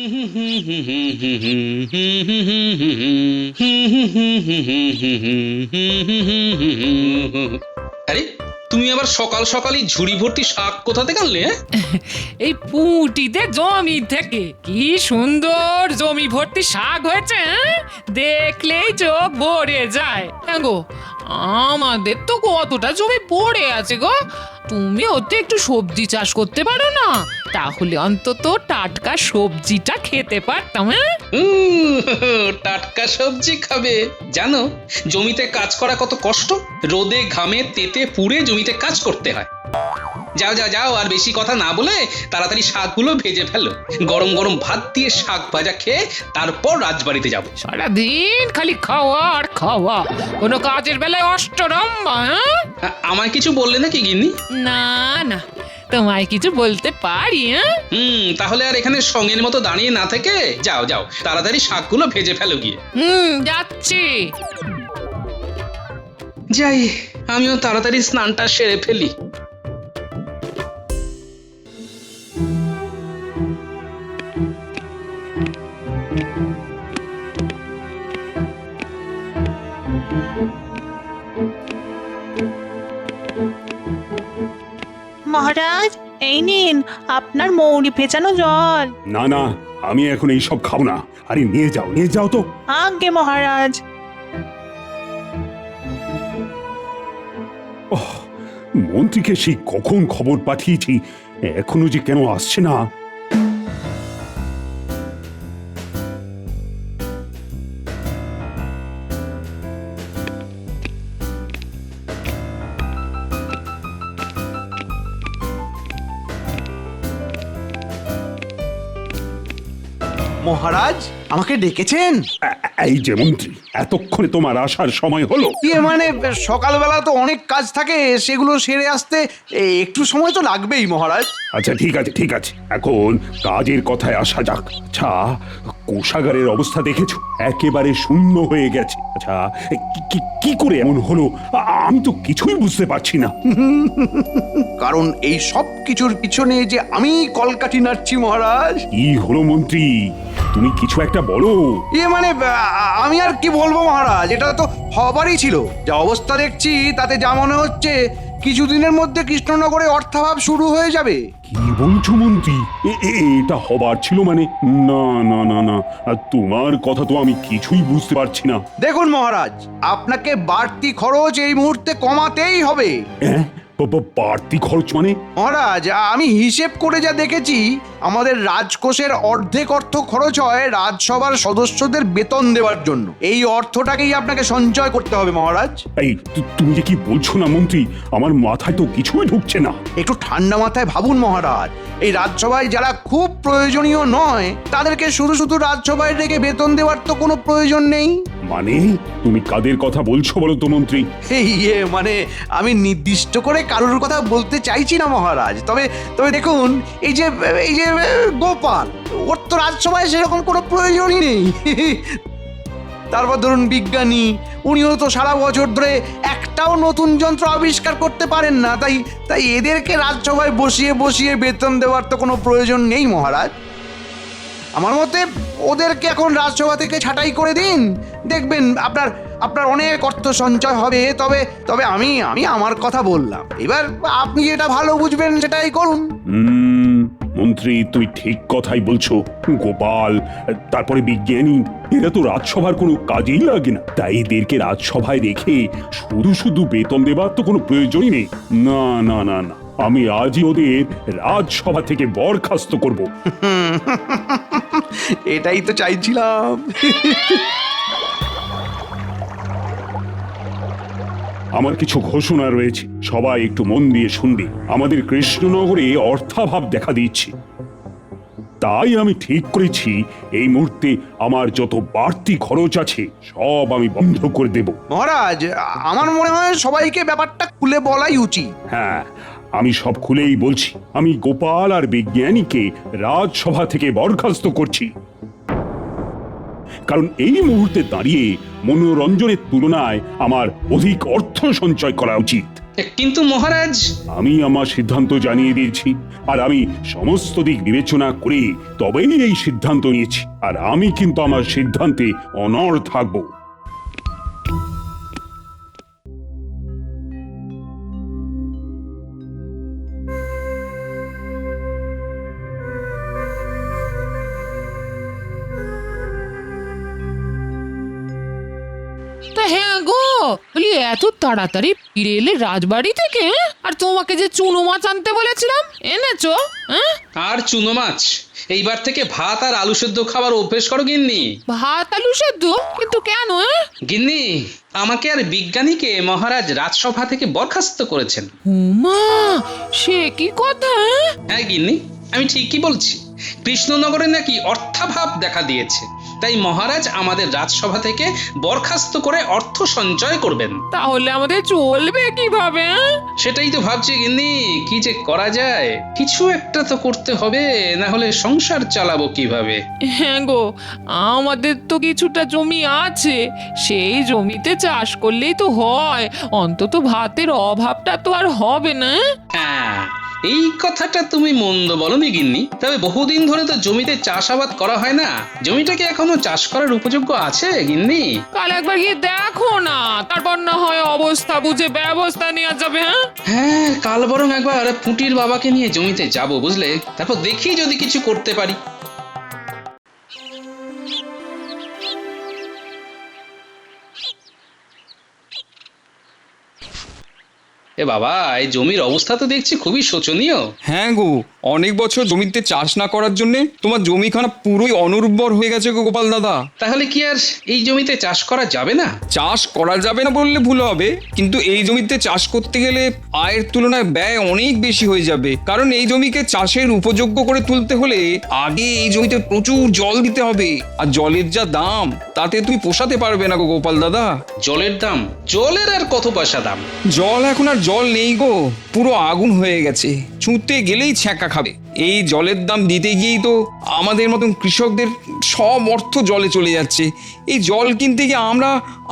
আরে তুমি আবার সকাল সকালই ঝুড়ি ভর্তি শাক কোথা থেকে আনলে? এই পুঁটিতে জমি থেকে কি সুন্দর জমি ভর্তি শাক হয়েছে, হ্যাঁ? দেখলেই চোখ ভরে যায়। হ্যাঁ গো, আমাদের তো কতটা জমি পড়ে আছে গো। তুমি ওতে একটু সবজি চাষ করতে পারো না? তাহলে অন্তত টাটকা সবজিটা খেতে পারতাম। হ্যাঁ, টাটকা সবজি খাবে? জানো জমিতে কাজ করা কত কষ্ট? রোদে ঘামে তেতে পুড়ে জমিতে কাজ করতে হয়। যাও যাও যাও, আর বেশি কথা না বলে তাড়াতাড়ি শাকগুলো ভেজে ফেলো। গরম গরম ভাত দিয়ে শাক ভাজা খেয়ে তারপর রাজবাড়িতে যাবো। সারাদিন খালি খাওয়া আর খাওয়া, কোনো কাজের বেলায় অষ্টরম্ভা। হ্যাঁ, আমায় কিছু বললে নাকি গিন্নি? না না, তোমায় কিছু বলতে পারি? হ্যাঁ, তাহলে আর এখানে সঙ্গের মতো দাঁড়িয়ে না থেকে যাও যাও, তাড়াতাড়ি শাকগুলো ভেজে ফেলো গিয়ে। যাচ্ছি। যাই, আমিও তাড়াতাড়ি স্নানটা সেরে ফেলি। মহারাজ, এই নিন আপনার মৌরি ভেজানো জল। না না, আমি এখন এইসব খাবো না। আরে নিয়ে যাও তো। আজ্ঞে মহারাজ। মন্ত্রীকে সেই কখন খবর পাঠিয়েছি, এখনো যে কেন আসছে না। মহারাজ, আমাকে ডেকেছেন? এই যে মন্ত্রী, এতক্ষণে তোমার আসার সময় হলো? মানে সকালবেলা তো অনেক কাজ থাকে, সেগুলো সেরে আসতে একটু সময় তো লাগবেই মহারাজ। আচ্ছা ঠিক আছে, এখন কাজের কথায় আসা যাক। আচ্ছা, কোষাগারের অবস্থা দেখেছো? একেবারে শূন্য হয়ে গেছে। আচ্ছা, কি করে এমন হলো আমি তো কিছুই বুঝতে পারছি না। কারণ এই সব কিছুর পিছনে যে আমি কলকাঠি নাড়ছি মহারাজ। কি হলো মন্ত্রী, তুমি কিছু একটা বলো। মানে আমি আর কি বলবো মহারাজ, এটা তো হবারই ছিল। যা অবস্থা দেখছি তাতে যা মনে হচ্ছে কিছুদিনের মধ্যে কৃষ্ণনগরে অর্থাভাব শুরু হয়ে যাবে। কি বলছো মন্ত্রী? এটা হবার ছিল মানে? না না না না, তোমার কথা তো আমি কিছুই বুঝতে পারছি না। দেখুন মহারাজ, আপনাকে বাড়তি খরচ এই মুহূর্তে কমাতেই হবে। বাড়তি খরচ মানে? মহারাজ, আমি হিসেব করে যা দেখেছি, আমাদের রাজকোষের অর্ধেক অর্থ খরচ হয় রাজসভার সদস্যদের বেতন দেওয়ার জন্য। এই অর্থটাকেই আপনাকে সঞ্চয় করতে হবে মহারাজ। এই তুমি যে কি বলছো না মন্ত্রী, আমার মাথায় তো কিছুই ঢুকছে না। একটু ঠান্ডা মাথায় ভাবুন মহারাজ। এই রাজসভায় যারা খুব প্রয়োজনীয় নয় তাদেরকে শুধু শুধু রাজসভায় রেখে বেতন দেওয়ার তো কোনো প্রয়োজন নেই। মানে তুমি কাদের কথা বলছো বলো তো মন্ত্রী? মানে আমি নির্দিষ্ট করে কারোর কথা বলতে চাইছি না মহারাজ। তবে দেখুন, এই যে গোপাল, ওর তো রাজসভায় সেরকম কোনো প্রয়োজনই নেই। তারপর ধরুন বিজ্ঞানী, উনিও তো সারা বছর ধরে একটাও নতুন যন্ত্র আবিষ্কার করতে পারেন না। তাই এদেরকে রাজসভায় বসিয়ে বেতন দেওয়ার তো কোনো প্রয়োজন নেই মহারাজ। আমার মতে ওদেরকে এখন রাজসভা থেকে ছাঁটাই করে দিন, দেখবেন আপনার অনেক অর্থ সঞ্চয় হবে। তবে আমি আমার কথা বললাম, এবার আপনি যেটা ভালো বুঝবেন সেটাই করুন। মন্ত্রী, তুই ঠিক কথাই বলছো। গোপাল, তারপরে বিজ্ঞানী, এরা তো রাজসভার কোনো কাজেই লাগে না। তাই এদেরকে রাজসভায় রেখে শুধু শুধু বেতন দেবার তো কোনো প্রয়োজনই নেই। না না না না, আমি আজই ওদের রাজসভা থেকে বরখাস্ত করব। এটাই তো চাইছিলাম। আমার কিছু ঘোষণা রয়েছে, সবাই একটু মন দিয়ে শুনবে। আমাদের কৃষ্ণনগরে অর্থাভাব দেখা দিচ্ছে, তাই আমি ঠিক করেছি এই মুহূর্তে আমার যত বাড়তি খরচ আছে সব আমি বন্ধ করে দেব। মহারাজ, আমার মনে হয় সবাইকে ব্যাপারটা খুলে বলাই উচিত। হ্যাঁ, আমি সব খুলেই বলছি। আমি গোপাল আর বিজ্ঞানীকে রাজসভা থেকে বরখাস্ত করছি, কারণ এই মুহূর্তে দাঁড়িয়ে মনোরঞ্জনের তুলনায় আমার অধিক অর্থ সঞ্চয় করা উচিত। কিন্তু মহারাজ, আমি আমার সিদ্ধান্ত জানিয়ে দিয়েছি, আর আমি সমস্ত দিক বিবেচনা করে তবেই এই সিদ্ধান্ত নিয়েছি, আর আমি কিন্তু আমার সিদ্ধান্তে অনড় থাকবো। তা হ্যাঁ গো, বলি এত তাড়াতাড়ি ফিরে এলে রাজবাড়ি থেকে? আর তোমাকে যে চুনো মাছ আনতে বলেছিলাম, এনেছো? হ্যাঁ, আর চুনো মাছ? এইবার থেকে ভাত আর আলু সেদ্ধ খাবার অভ্যেস করো গিন্নি। ভাত আলু সেদ্ধ? কিন্তু কেন? গিন্নি, আমাকে আর বিজ্ঞানীকে মহারাজ রাজসভা থেকে বরখাস্ত করেছেন। উমা, সে কি কথা? হ্যাঁ গিন্নি, আমি ঠিকই বলছি। কৃষ্ণনগরে নাকি অর্থাভাব দেখা দিয়েছে, তাই মহারাজ আমাদের রাজসভা থেকে বরখাস্ত করে অর্থ সঞ্চয় করবেন। তাহলে আমাদের চলবে কিভাবে? সেটাই তো ভাবছি গিন্নি, কি যে করা যায়। কিছু একটা তো করতে হবে, না হলে সংসার চালাবো কিভাবে? হ্যাঁ গো, আমাদের তো কিছুটা জমি আছে, সেই জমিতে চাষ করলেই তো হয়, অন্তত ভাতের অভাবটা তো আর হবে না। হ্যাঁ, এই কথাটা তুমি মন্দ বলনি গিন্নি। তবে বহুদিন ধরে তো জমিতে চাষাবাদ করা হয় না। জমিটা কি এখনো চাষ করার উপযোগ্য আছে গিন্নি? কাল একবার গিয়ে দেখো না, তারপর না হয় অবস্থা বুঝে ব্যবস্থা নেওয়া যাবে। হ্যাঁ হ্যাঁ, কাল বরং একবার পুটির বাবাকে নিয়ে জমিতে যাব, বুঝলে? তারপর দেখি যদি কিছু করতে পারি। এ বাবা, এই জমির অবস্থা তো দেখছি খুবই শোচনীয়। হ্যাঁ গো, অনেক বছর জমিতে চাষ না করার জন্য তোমার জমিখানা পুরোই অনুর্বর হয়ে গেছে গো গোপাল দাদা। তাহলে কি আর এই জমিতে চাষ করা যাবে না? চাষ করা যাবে না বললে ভুল হবে, কিন্তু এই জমিতে চাষ করতে গেলে আয়ের তুলনায় ব্যয় অনেক বেশি হয়ে যাবে। কারণ এই জমিকে চাষের উপযোগ্য করে তুলতে হলে আগে এই জমিতে প্রচুর জল দিতে হবে, আর জলের যা দাম তাতে তুমি পোষাতে পারবে না গো গোপাল দাদা। জলের দাম? জলের আর কত পয়সা দাম? জল এখন আর জল নেই গো, পুরো আগুন হয়ে গেছে, ছুঁতে গেলেই ছ্যাঁকা খাবে। এই জলের দাম দিতে গিয়েই তো আমাদের মতন কৃষকদের সব অর্থ জলে চলে যাচ্ছে। এই জল কিনতে গিয়ে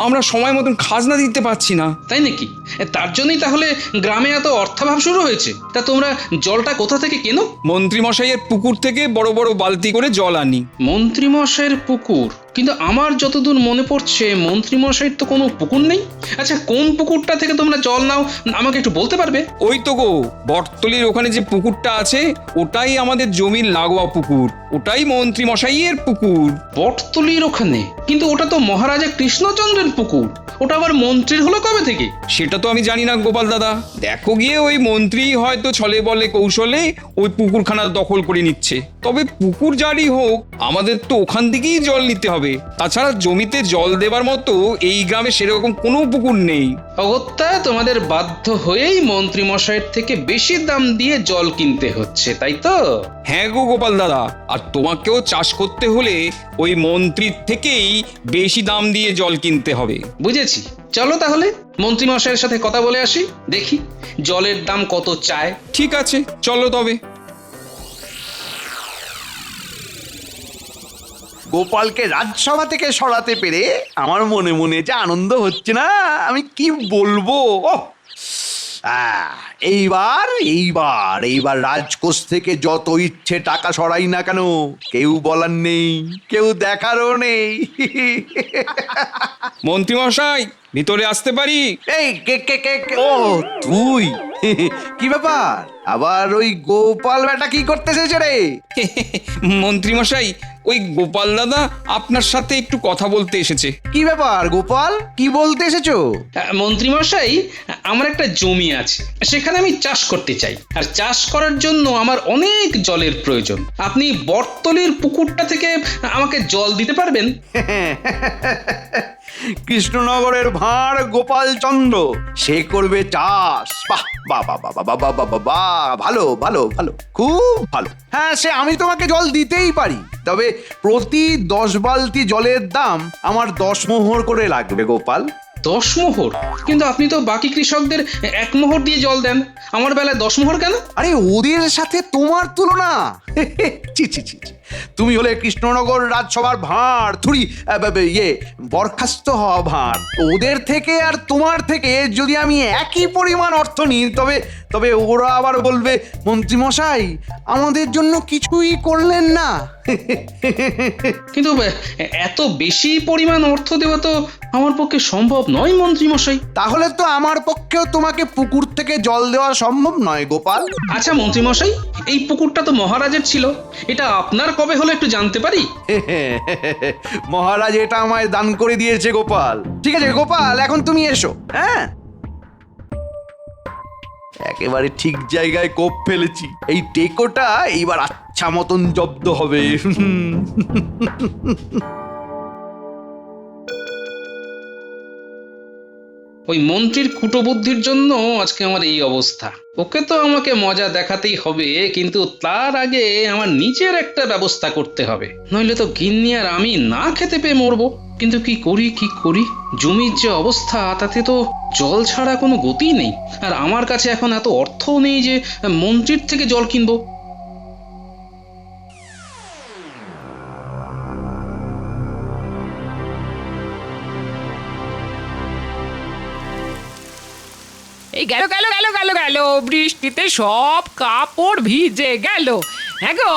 আমরা সময় মতন খাজনা দিতে পারছি না। তাই নাকি? তার জন্যই তাহলে গ্রামে এত অর্থাভাব শুরু হয়েছে। তা তোমরা জলটা কোথা থেকে কেনো? মন্ত্রী মশাইয়ের পুকুর থেকে বড় বড় বালতি করে জল আনি। মন্ত্রী মশাইয়ের পুকুর? কিন্তু আমার যতদূর মনে পড়ছে মন্ত্রী মশাইয়ের তো কোনো পুকুর নেই। আচ্ছা, কোন পুকুরটা থেকে তোমরা জল নাও আমাকে একটু বলতে পারবে? ওই তো গো, বটতলির ওখানে যে পুকুরটা আছে ওটাই আমাদের জমির লাগোয়া পুকুর, ওটাই মন্ত্রী মশাইয়ের পুকুর। বটতলির ওখানে? কিন্তু ওটা তো মহারাজা কৃষ্ণচন্দ্রের পুকুর, ওটা আবার মন্ত্রীর হলো কবে থেকে? সেটা তো আমি জানি না গোপাল দাদা। দেখো গিয়ে ওই মন্ত্রী হয়তো ছলে বলে কৌশলে ওই পুকুরখানা দখল করে নিচ্ছে। তবে পুকুর যারই হোক, আমাদের তো ওখান থেকেই জল নিতে হবে। তাছাড়া জমিতে জল দেবার মতো এই গ্রামে সেরকম কোনো পুকুর নেই। অগত্যা তোমাদের বাধ্য হয়েই মন্ত্রী মশাইয়ের থেকে বেশি দাম দিয়ে জল কিনতে হচ্ছে, তাই তো? হ্যাঁ গো গোপাল দাদা, আর তোমাকেও চাষ করতে হলে ওই মন্ত্রীর থেকেই বেশি দাম দিয়ে জল কিনতে হবে। বুঝেছি, চলো তাহলে মন্ত্রী মশাইয়ের সাথে কথা বলে আসি, দেখি জলের দাম কত চায়। ঠিক আছে, চলো তবে। গোপালকে রাজসভা থেকে সরাতে পেরে আমার মনে মনে যে আনন্দ হচ্ছে না, আমি কি বলবো। ওহ, এইবার এইবার এইবার রাজকোষ থেকে যত ইচ্ছে টাকা সরাই না কেন, কেউ বলার নেই, কেউ দেখারও নেই। মন্ত্রী মশাই, ভিতরে আসতে পারি? এই কে কে কে কে? ও তুই? কি ব্যাপার, আবার ওই গোপাল বেটা কি করতে এসেছে রে? মন্ত্রী মশাই, ওই গোপাল দাদা আপনার সাথে একটু কথা বলতে এসেছে। কি ব্যাপার গোপাল, কি বলতে এসেছো? মন্ত্রী মশাই, আমার একটা জমি আছে, সেখানে আমি চাষ করতে চাই। আর চাষ করার জন্য আমার অনেক জলের প্রয়োজন। আপনি বটতলির পুকুরটা থেকে আমাকে জল দিতে পারবেন? কৃষ্ণনগরের ভাঁড় গোপাল চন্দ্র, সে করবে চাষ। বাহ বাহ বাহ বাহ বাহ বাহ বাহ বাহ, ভালো ভালো ভালো, খুব ভালো। হ্যাঁ, সে আমি তোমাকে জল দিতেই পারি, তবে প্রতি 10 বালতি জলের দাম আমার 10 মোহর করে লাগবে গোপাল। 10 মোহর? কিন্তু আপনি তো বাকি কৃষকদের 1 মোহর দিয়ে জল দেন, আমার বেলায় 10 মোহর কেন? আরে ওদের সাথে তোমার তুলনা? ছি ছি ছি ছি। তুমি হলে কৃষ্ণনগর রাজসভার ভাঁড় থুড়ি বরখাস্ত হওয়া ভাঁড়। ওদের থেকে আর তোমার থেকে যদি আমি একই পরিমাণ অর্থ নিই তবে তবে ওরা আবার বলবে মন্ত্রীমশাই আমাদের জন্য কিছুই করলেন না। কিন্তু এত বেশি পরিমাণ অর্থ দেওয়া তো আমার পক্ষে সম্ভব নয় মন্ত্রীমশাই। তাহলে তো আমার পক্ষেও তোমাকে পুকুর থেকে জল দেওয়া সম্ভব নয় গোপাল। আচ্ছা মন্ত্রীমশাই, এই পুকুরটা তো মহারাজের ছিল, এটা আপনার কবে হলো একটু জানতে পারি? মহারাজ এটা আমায় দান করে দিয়েছে গোপাল। ঠিক আছে গোপাল, এখন তুমি এসো। হ্যাঁ, একেবারে ঠিক জায়গায় কোপ ফেলেছি। এই টেকোটা এইবার আচ্ছা মতন জব্দ হবে। ওই মন্ত্রীর কুটবুদ্ধির জন্য আজকে আমার এই অবস্থা। ওকে তো আমাকে মজা দেখাতেই হবে, কিন্তু তার আগে আমার নিজের একটা ব্যবস্থা করতে হবে, নইলে তো গিন্নি আর আমি না খেতে পেয়ে মরবো। কিন্তু কি করি, জমির যে অবস্থা তাতে তো জল ছাড়া কোনো গতি নেই, আর আমার কাছে এখন এত অর্থও নেই যে মন্ত্রীর থেকে জল কিনবো। এই গেল গেল গেল গেল গেল বৃষ্টিতে সব কাপড় ভিজে গেল। হ্যাঁ গো,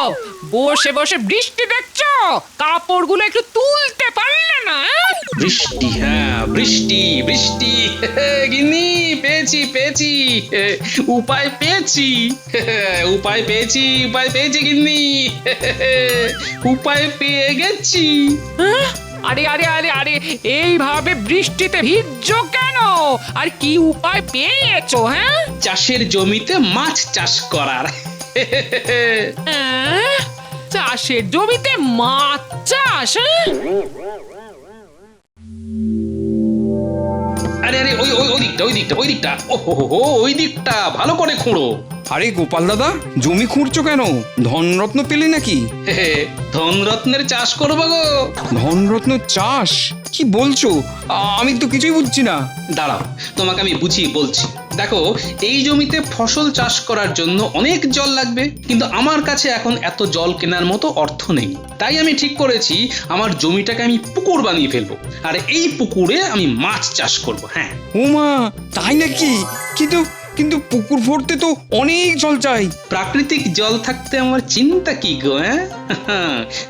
বসে বসে বৃষ্টি দেখছো, কাপড়গুলো একটু তুলতে পারলে না? বৃষ্টি, হ্যাঁ বৃষ্টি বৃষ্টি। গিন্নি পেয়েছি উপায় পেয়েছি গিন্নি। উপায় পেয়ে গেছি। হ্যাঁ? আরে আরে আরে আরে, এইভাবে বৃষ্টিতে ভিজছো কেন? আর কি উপায় পেয়েছো? হ্যাঁ, চাষের জমিতে মাছ চাষ করার। হ্যাঁ? চাষের জমিতে মাছ চাষ? হ্যাঁ? আরে আরে ওই দিকটা ওই দিকটা ভালো করে খুঁড়ো। আরে গোপাল দাদা, জমি খুঁড়ছো কেন? ধনরত্ন পেলে নাকি? ধনরত্নের চাষ করবো গো। ধনরত্ন চাষ? কি বলছো? আমি তো কিছুই বুঝছি না। দাঁড়াও, তোমাকে আমি বুঝিয়ে বলছি। দেখো, এই জমিতে ফসল চাষ করার জন্য অনেক জল লাগবে, কিন্তু আমার কাছে এখন এত জল কেনার মতো অর্থ নেই। তাই আমি ঠিক করেছি আমার জমিটাকে আমি পুকুর বানিয়ে ফেলবো, আর এই পুকুরে আমি মাছ চাষ করব। হ্যাঁ। ওমা, তাই নাকি? কিন্তু কিন্তু পুকুর ভরতে তো অনেক জল চাই। প্রাকৃতিক জল থাকতে আমার চিন্তা কি গো?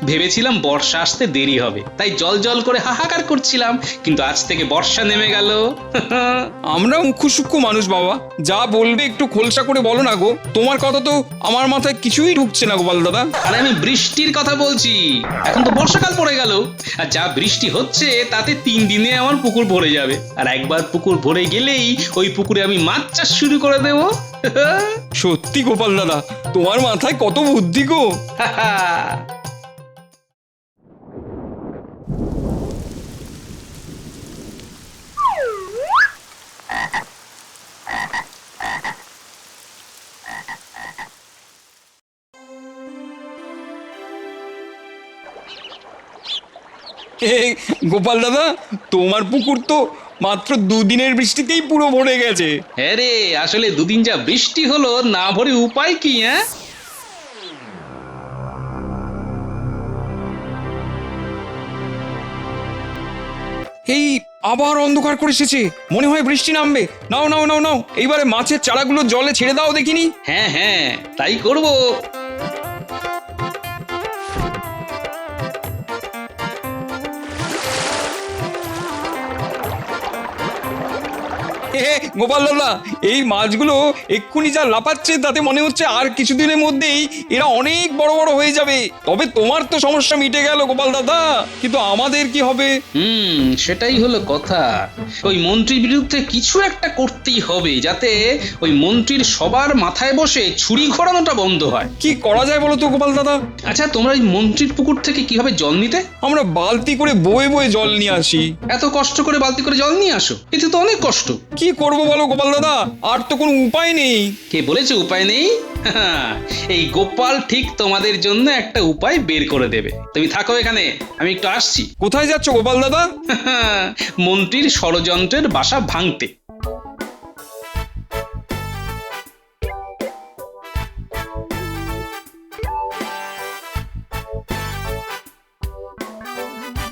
ভেবেছিলাম বর্ষা আসতে দেরি হবে, তাই জল জল করে হাহাকার করছিলাম, কিন্তু আজ থেকে বর্ষা নেমে গেল। আমরা মুখ্য সূক্ষ্ম মানুষ বাবা, যা বলবে একটু খোলসা করে বলো না গো। তোমার কথা তো আমার মাথায় কিছুই ঢুকছে না গোপাল দাদা। আরে আমি বৃষ্টির কথা বলছি। এখন তো বর্ষাকাল পড়ে গেল, আর যা বৃষ্টি হচ্ছে তাতে 3 দিনে আমার পুকুর ভরে যাবে, আর একবার পুকুর ভরে গেলেই ওই পুকুরে আমি মাছ চাষ শুরু করে দেব। সত্যি গোপাল দাদা, তোমার মাথায় কত বুদ্ধি গো। গোপাল দাদা, তোমার পুকুর তো মাত্র 2 দিনের বৃষ্টিতেই পুরো ভরে গেছে। হ্যাঁ রে, আসলে 2 দিন যা বৃষ্টি হলো, না ভরে উপায় কি? এই আবার অন্ধকার করে এসেছে, মনে হয় বৃষ্টি নামবে। নাও নাও নাও নাও, এইবারে মাছের চারাগুলো জলে ছেড়ে দাও দেখিনি। হ্যাঁ, তাই করবো। গোপাল দাদা, এই মাছগুলো এক্ষুনি যা লাফাচ্ছে তাতে মনে হচ্ছে আর কিছুদিনের মধ্যেই এরা অনেক বড় বড় হয়ে যাবে। তবে তোমার তো সমস্যা মিটে গেল গোপাল দাদা, কিন্তু আমাদের কি হবে? সেটাই হলো কথা। ওই মন্ত্রীর বিরুদ্ধে কিছু একটা করতেই হবে, যাতে ওই মন্ত্রীর সবার মাথায় বসে ছুরি ঘোরানোটা বন্ধ হয়। কি করা যায় বলো তো গোপাল দাদা? আচ্ছা, তোমরা এই মন্ত্রীর পুকুর থেকে কিভাবে জল নিতে? আমরা বালতি করে বয়ে বয়ে জল নিয়ে আসি। এত কষ্ট করে বালতি করে জল নিয়ে আসো? এতে তো অনেক কষ্ট। কি করবো বলো গোপাল দাদা, আর তো কোনো উপায় নেই। কে বলেছে উপায় নেই? এই গোপাল ঠিক তোমাদের জন্য একটা উপায় বের করে দেবে। তুমি থাকো এখানে, আমি একটু আসছি। কোথায় যাচ্ছ গোপাল দাদা? মন্ত্রীর ষড়যন্ত্রের বাসা ভাঙতে।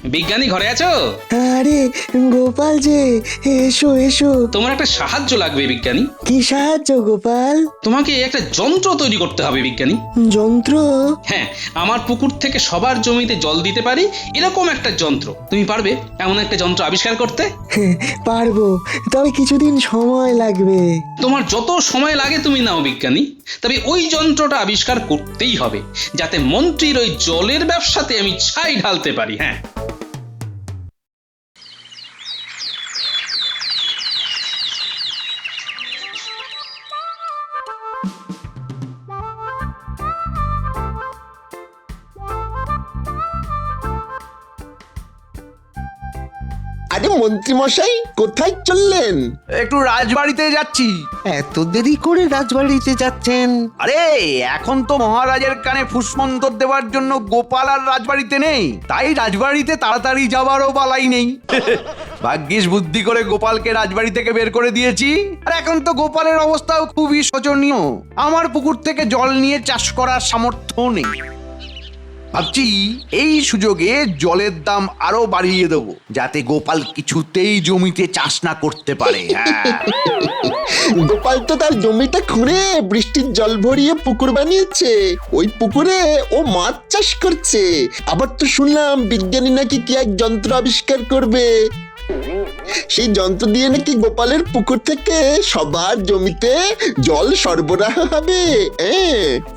বিজ্ঞানী ঘরে আছো? আরে গোপাল যে, এসো এসো। তোমার একটা সাহায্য লাগবে বিজ্ঞানী। কি সাহায্য গোপাল? তোমাকে একটা যন্ত্র তৈরি করতে হবে বিজ্ঞানী। যন্ত্র? হ্যাঁ, আমার পুকুর থেকে সবার জমিতে জল দিতে পারি এরকম একটা যন্ত্র। তুমি পারবে এমন একটা যন্ত্র আবিষ্কার করতে? পারবো, তবে কিছুদিন সময় লাগবে। তোমার যত সময় লাগে তুমি নাও বিজ্ঞানী, তবে ওই যন্ত্রটা আবিষ্কার করতেই হবে যাতে মন্ত্রীর ওই জলের ব্যবসাতে আমি ছাই ঢালতে পারি। হ্যাঁ, আরে মন্ত্রী মশাই, কোথায় চললেন? একটু রাজবাড়িতে যাচ্ছি। এত দেরি করে রাজবাড়িতে যাচ্ছেন? আরে এখন তো মহারাজের কানে ফুসমন্তর দেওয়ার জন্য গোপাল আর রাজবাড়িতে নেই, তাই রাজবাড়িতে তাড়াতাড়ি যাবারও বালাই নেই। ভাগ্যিস বুদ্ধি করে গোপালকে রাজবাড়ি থেকে বের করে দিয়েছি। আর এখন তো গোপালের অবস্থাও খুবই শোচনীয়। আমার পুকুর থেকে জল নিয়ে চাষ করার সামর্থ্য নেই। ভাবছি এই সুযোগে জলের দাম আরো বাড়িয়ে দেবো, যাতে গোপাল কিছুতেই জমিতে চাষ না করতে পারে। হ্যাঁ। গোপাল তো তার জমিটা খুঁড়ে বৃষ্টির জল ভরিয়ে পুকুর বানিয়েছে। ওই পুকুরে ও মাছ চাষ করছে। আবার তো শুনলাম বিজ্ঞানী নাকি কি এক যন্ত্র আবিষ্কার করবে। সেই যন্ত্র দিয়ে নাকি গোপালের পুকুর থেকে সবার জমিতে জল সরবরাহ হবে।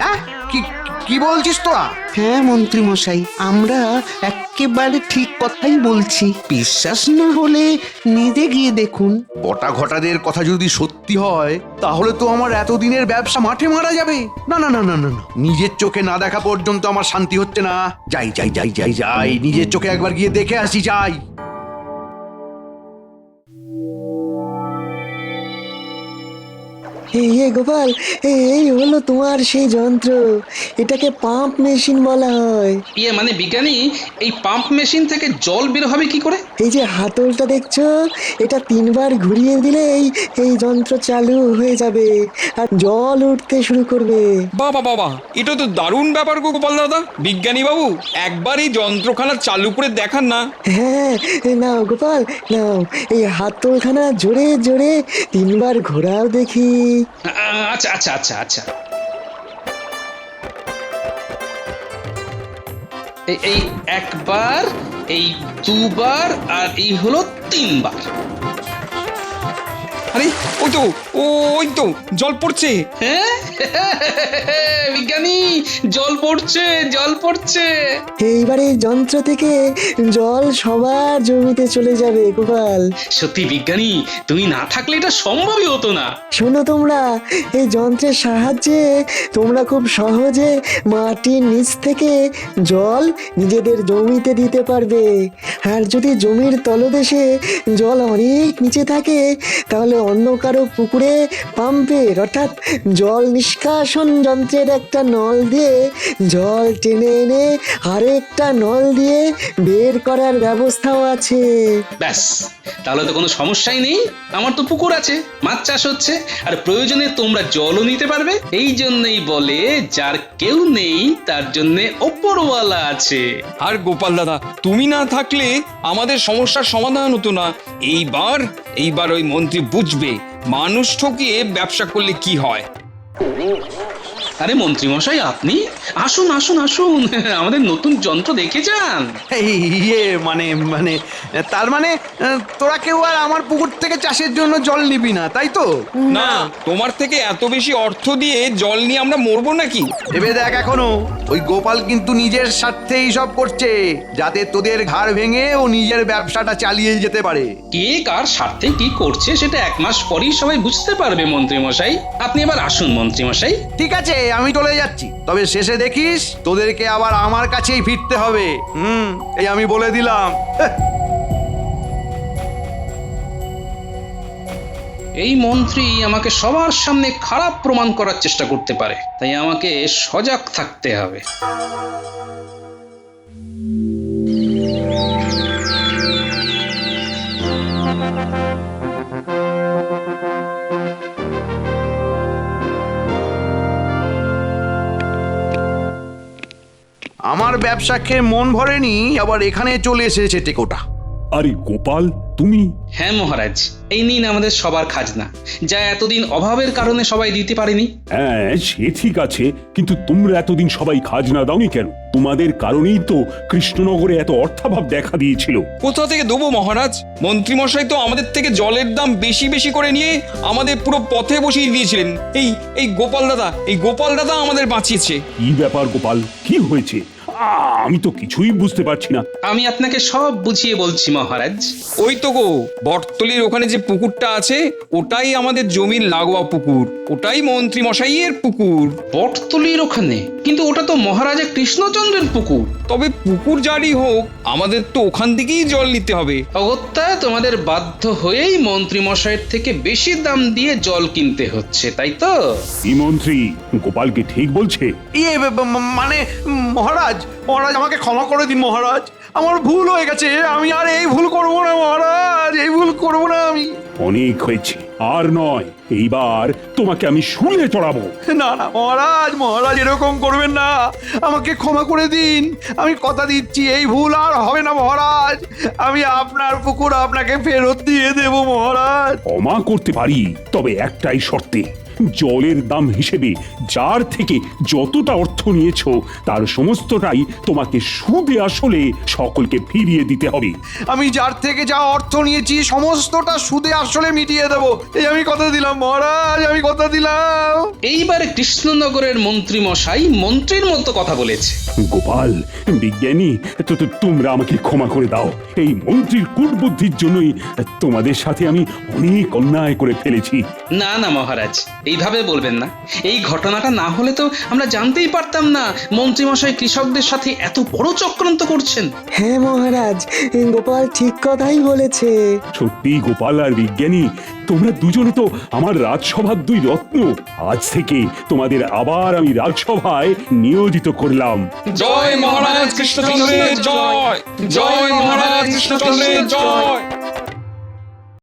আহ, কি কি বলছিস তোরা? হ্যাঁ মন্ত্রী মশাই, আমরা একেবারে ঠিক কথাই বলছি। বিশ্বাস না হলে নিজে গিয়ে দেখুন। বটা ঘটাদের কথা যদি সত্যি হয় তাহলে তো আমার এতদিনের ব্যবসা মাঠে মারা যাবে। না না না না না না, নিজের চোখে না দেখা পর্যন্ত আমার শান্তি হচ্ছে না। যাই যাই যাই যাই যাই, নিজের চোখে একবার গিয়ে দেখে আসি। যাই। এই গোপাল, এই হলো তোমার সেই যন্ত্র। এটাকে পাম্প মেশিন বলা হয়। ইয়ে মানে বিজ্ঞানী, এই পাম্প মেশিন থেকে জল বের হবে কি করে? এই যে হাতলটা দেখছো, এটা 3 বার ঘুরিয়ে দিলেই এই যন্ত্র চালু হয়ে যাবে আর জল উঠতে শুরু করবে। বাবা বাবা, এটা তো দারুণ ব্যাপার গো গোপাল দাদা। বিজ্ঞানী বাবু, একবার এই যন্ত্রখানা চালু করে দেখান না। হ্যাঁ, নাও গোপাল নাও, এই হাতলখানা জোরে জোরে 3 বার ঘোরাও দেখি। আচ্ছা আচ্ছা আচ্ছা আচ্ছা, এই একবার, এই দুবার, আর এই হলো 3 বার। আরে ওই তো জল পড়ছে। হ্যাঁ বিজ্ঞানী, জল পড়ছে, জল পড়ছে। এইবারে যন্ত্র থেকে জল সবার জমিতে চলে যাবে গোপাল। সত্যি বিজ্ঞানী, তুমি না থাকলে এটা সম্ভবই হতো না। শোনো তোমরা, এই যন্ত্রের সাহায্যে তোমরা খুব সহজে মাটির নিচ থেকে জল নিজেদের জমিতে দিতে পারবে। আর যদি জমির তলদেশে জল অনেক নিচে থাকে তাহলে অন্য কারো পুকুরে পাম্পের অর্থাৎ জল নিষ্কাশন যন্ত্রের একটা নল দিয়ে জল টেনে এনে আরেকটা নল দিয়ে বের করার ব্যবস্থাও আছে। ব্যাস, তাহলে তো কোনো সমস্যাই নেই। আমার তো পুকুর আছে, মাছ চাষ হচ্ছে, আর প্রয়োজনে তোমরা জলও নিতে পারবে। এই জন্যই বলে যার কেউ নেই তার জন্য ওপরওয়ালা আছে। আর গোপাল দাদা, তুমি না থাকলে আমাদের সমস্যার সমাধান হতো না। এইবার ওই মন্ত্রী বুঝবে মানুষ ঠকিয়ে ব্যবসা করলে কি হয়। আরে মন্ত্রী মশাই, আপনি আসুন আসুন আসুন, আমাদের নতুন যন্ত্র দেখে যান। মানে তার মানে তোরা কেউ আর আমার পুকুর থেকে চাষের জন্য জল নিবি না, তাই তো? না, তোমার থেকে এত বেশি অর্থ দিয়ে জল নিয়ে আমরা মরবো নাকি? ভেবে দেখ, এখনো ওই গোপাল কিন্তু নিজের স্বার্থেই সব করছে, যাতে তোদের ঘাড় ভেঙে ও নিজের ব্যবসাটা চালিয়ে যেতে পারে। কে কার স্বার্থে কি করছে সেটা 1 মাস পরেই সবাই বুঝতে পারবে মন্ত্রী মশাই। আপনি এবার আসুন মন্ত্রী মশাই। ঠিক আছে, আমি চলে যাচ্ছি, তবে শেষে দেখিস তোদেরকে আবার আমার কাছেই ফিরতে হবে। এই আমি বলে দিলাম। এই মন্ত্রী আমাকে সবার সামনে খারাপ প্রমাণ করার চেষ্টা করতে পারে, তাই আমাকে সজাগ থাকতে হবে। আমার ব্যবসা খেয়ে মন ভরেনি, আবার এখানে চলে এসেছে টেকোটা। আরে গোপাল, তুমি? হ্যাঁ মহারাজ, এই নিন আমাদের সবার খাজনা, যা এতদিন অভাবের কারণে সবাই দিতে পারেনি। হ্যাঁ, সে ঠিক আছে, কিন্তু তোমরা এতদিন সবাই খাজনা দাওনি কেন? তোমাদের কারণেই তো কৃষ্ণনগরে এত অর্থাভাব দেখা দিয়েছিল। কোথা থেকে দেবো মহারাজ? মন্ত্রী মশাই তো আমাদের থেকে জলের দাম বেশি বেশি করে নিয়ে আমাদের পুরো পথে বসিয়ে দিয়েছিলেন। এই গোপাল দাদা আমাদের বাঁচিয়েছে। কি ব্যাপার গোপাল, কি হয়েছে? আমি তো কিছুই বুঝতে পারছি না। আমি আপনাকে সব বুঝিয়ে বলছি মহারাজ। ওই তো গো, বটতলির ওখানে যে পুকুরটা আছে ওটাই আমাদের জমির লাগোয়া পুকুর, ওটাই মন্ত্রী মশাইয়ের পুকুর। বটতলির ওখানে? কিন্তু ওটা তো মহারাজা কৃষ্ণচন্দ্রের পুকুর। তবে পুকুর যারই হোক, আমাদের তো ওখান থেকেই জল নিতে হবে। অগত্যা তোমাদের বাধ্য হয়েই মন্ত্রী মশাইয়ের থেকে বেশি দাম দিয়ে জল কিনতে হচ্ছে, তাই তো? এই মন্ত্রী গোপালকে ঠিক বলছে? মানে মহারাজ, আমাকে ক্ষমা করে দিন মহারাজ, আমার ভুল হয়ে গেছে, আমি আর এই ভুল করবো না মহারাজ, এই ভুল করবো না আমি। অনেক হয়েছে, আর নয়, এইবার তোমাকে আমি শুলে চড়াবো। না না মহারাজ এরকম করবেন না, আমাকে ক্ষমা করে দিন, আমি কথা দিচ্ছি এই ভুল আর হবে না মহারাজ, আমি আপনার পুকুর আপনাকে ফেরত দিয়ে দেব মহারাজ। ক্ষমা করতে পারি, তবে একটাই শর্তে। জলের দাম হিসেবে যার থেকে যতটা অর্থ নিয়েছো তার সমস্তটাই তোমাকে সুদে আসলে সকলকে ফিরিয়ে দিতে হবে। আমি যার থেকে যা অর্থ নিয়েছি সমস্তটা সুদে আসলে মিটিয়ে দেব, এই আমি কথা দিলাম মহারাজ, আমি কথা দিলাম। এইবারে কৃষ্ণনগরের মন্ত্রী মশাই মন্ত্রীর মতো কথা বলেছে। গোপাল, বিজ্ঞানী, তোমরা আমাকে ক্ষমা করে দাও। এই মন্ত্রীর কূটবুদ্ধির জন্যই তোমাদের সাথে আমি অনেক অন্যায় করে ফেলেছি। না না মহারাজ, এইভাবে বলবেন না। এই ঘটনাটা না হলে তো আমরা জানতেই পারতাম না মন্ত্রী মশাই কৃষকদের সাথে এত বড় চক্রান্ত করছেন। হ্যাঁ মহারাজ, গোপাল ঠিক কথাই বলেছে। সত্যি গোপাল আর বিজ্ঞানী, তোমরা দুজনে তো আমার রাজসভার দুই রত্ন। আজ থেকে তোমাদের আবার আমি রাজসভায় নিয়োজিত করলাম। জয় মহারাজ কৃষ্ণচন্দ্রের জয়, জয় মহারাজ কৃষ্ণচন্দ্রের জয়।